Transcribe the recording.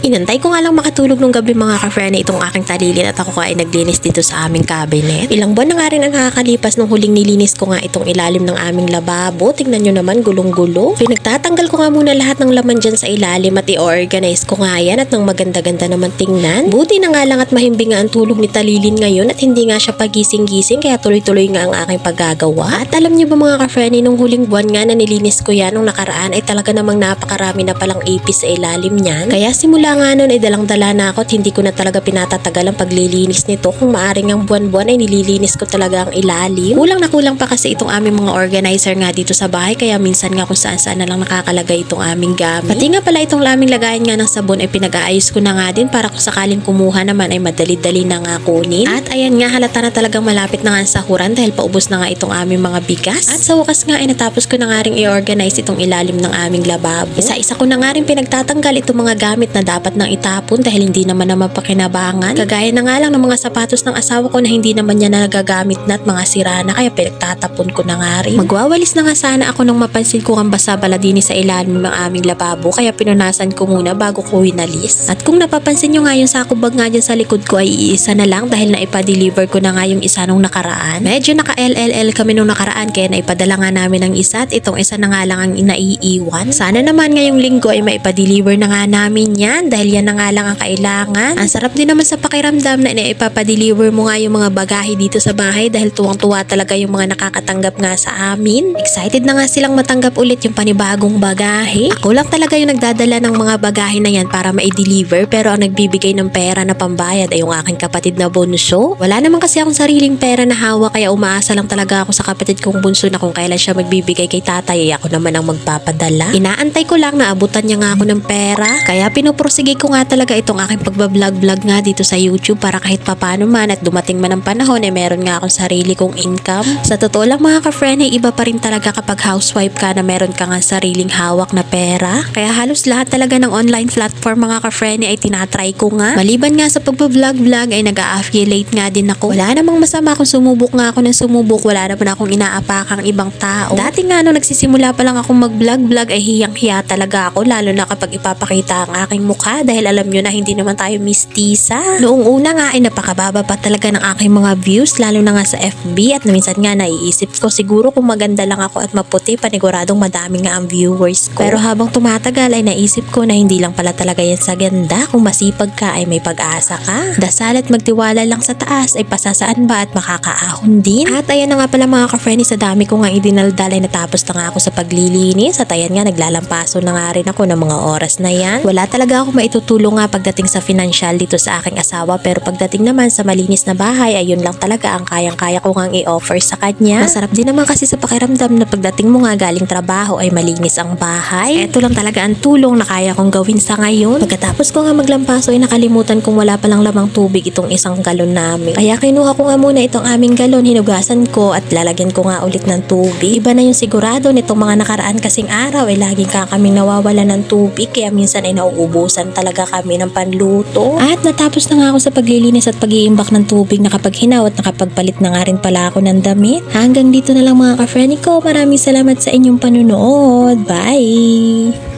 Inantay ko nga lang makatulog nung gabi mga ka-friend itong aking talilin at ako ay naglinis dito sa aming cabinet. Ilang buwan na nga rin ang nakakalipas nung huling nilinis ko nga itong ilalim ng aming lababo. Tingnan nyo naman, gulong-gulo. Pinagtatanggal ko nga muna lahat ng laman dyan sa ilalim at i-organize ko nga yan at nang maganda-ganda naman tingnan. Buti na nga lang at mahimbing nga ang tulog ni talilin ngayon at hindi nga siya pagising-gising kaya tuloy-tuloy nga ang aking paggagawa. At alam nyo ba mga ka-friend, nung huling buwan nga na nilinis ko yan nung nakaraan ay talaga namang napakarami na palang ipis sa ilalim niyan. Kaya simula nga nun ay dalang-dala na ako at hindi ko na talaga pinatatagal ang paglilinis nito. Kung maaring ang buwan-buwan ay nililinis ko talaga ang ilalim. Kulang na kulang pa kasi itong aming mga organizer nga dito sa bahay kaya minsan nga kung saan-saan na lang nakakalagay itong aming gamit. Pati nga pala itong aming lagayan nga ng sabon ay pinag-aayos ko na nga din para kung sakaling kumuha naman ay madali-dali na nga kunin. At ayan nga, halata na talagang malapit na nga ang sahuran dahil paubos na nga itong aming mga bigas. At sa wakas nga ay natapos ko na nga rin i-organize itong ilalim ng aming lababo. Isa-isa ko na nga rin pinagtatanggal itong mga gamit na dapat nang itapon dahil hindi naman mapakinabangan. Kagaya na nga lang ng mga sapatos ng asawa ko na hindi naman niya nagagamit na at mga sira na kaya pinagtatapon ko na nga rin. Magwawalis na nga sana ako nung mapansin ko ang basa-baladini sa ilalim ng aming lababo kaya pinunasan ko muna bago ko winalis. At kung napapansin nyo nga yung sako bag nga dyan sa likod ko ay iisa na lang dahil naipa-deliver ko na nga yung isa nung nakaraan. Medyo naka-LLL kami nung nakaraan kaya naipadala nga namin ang isa at itong isa na nga lang ang naiiwan. Sana naman ngayong linggo ay maipa-deliver na nga namin yan dahil yan na nga lang ang kailangan. Ang sarap din naman sa pakiramdam na ipapa-deliver mo nga yung mga bagahe dito sa bahay dahil tuwang-tuwa talaga yung mga nakakatanggap nga sa amin. Excited na nga silang matanggap ulit yung panibagong bagahe. Ako lang talaga yung nagdadala ng mga bagahe na yan para ma-deliver pero ang nagbibigay ng pera na pambayad ay yung aking kapatid na bunso. Wala naman kasi akong sariling pera na hawak kaya umaasa lang talaga ako sa kapatid kong bunso na kung kailan siya magbibigay kay tatay ay ako naman ang magpapadala. Inaantay ko lang na abutan niya nga ako ng pera kaya pinupursige ko nga talaga itong aking pagbablog-vlog nga dito sa YouTube para kahit papano man at dumating man ang panahon ay meron nga akong sarili kong income. Sa totoo lang mga ka-friend ay iba pa rin talaga kapag housewife ka na meron ka nga sariling hawak na pera. Kaya halos lahat talaga ng online platform mga ka-friend ay tinatry ko nga. Maliban nga sa pagbablog-vlog ay nag-a-affiliate nga din ako. Wala namang masama kung sumubok nga ako ng sumubok. Wala naman akong inaapakang ibang tao. Dati nga nung nagsisimula pa lang akong mag-vlog-vlog ay hiyang-hiya talaga ako lalo na kapag ipapakita ang aking mukha dahil alam nyo na hindi naman tayo mistisa. Noong una nga ay napakababa pa talaga ng aking mga views lalo na nga sa FB at minsan nga naiisip ko siguro kung maganda lang ako at maputi paniguradong madami nga ang viewers ko. Pero habang tumatagal ay naisip ko na hindi lang pala talaga yan sa ganda. Kung masipag ka ay may pag-asa ka. Dasal at magtiwala lang sa taas ay pasasaan ba at makakaahon din. At ayan na nga pala mga ka-friends, sa dami ko nga idinaldal ay natapos na nga ako sa paglilinis at ayan nga naglalampaso na nga rin ako ng mga oras na yan. Wala talaga ako maitutulong nga pagdating sa financial dito sa aking asawa pero pagdating naman sa malinis na bahay ayun lang talaga ang kayang-kaya ko nga i-offer sa kanya. Masarap din naman kasi sa pakiramdam na pagdating mo nga galing trabaho ay malinis ang bahay. Ito lang talaga ang tulong na kaya kong gawin sa ngayon. Pagkatapos ko nga maglampaso ay nakalimutan kong wala palang lamang tubig itong isang galon namin. Kaya kinuha ko nga muna itong aming galon, hinugasan ko at lalagyan ko nga ulit ng tubig. Iba na yung sigurado nitong mga nakaraan kasing araw ay laging kaming nawawala ng tubig kaya minsan ay nauubusan talaga kami ng panluto. At natapos na nga ako sa paglilinis at pag-iimbak ng tubig nakapaghilaw at nakapagpalit na nga rin pala ako ng damit. Hanggang dito na lang mga ka-friend ko. Maraming salamat sa inyong panunood. Bye!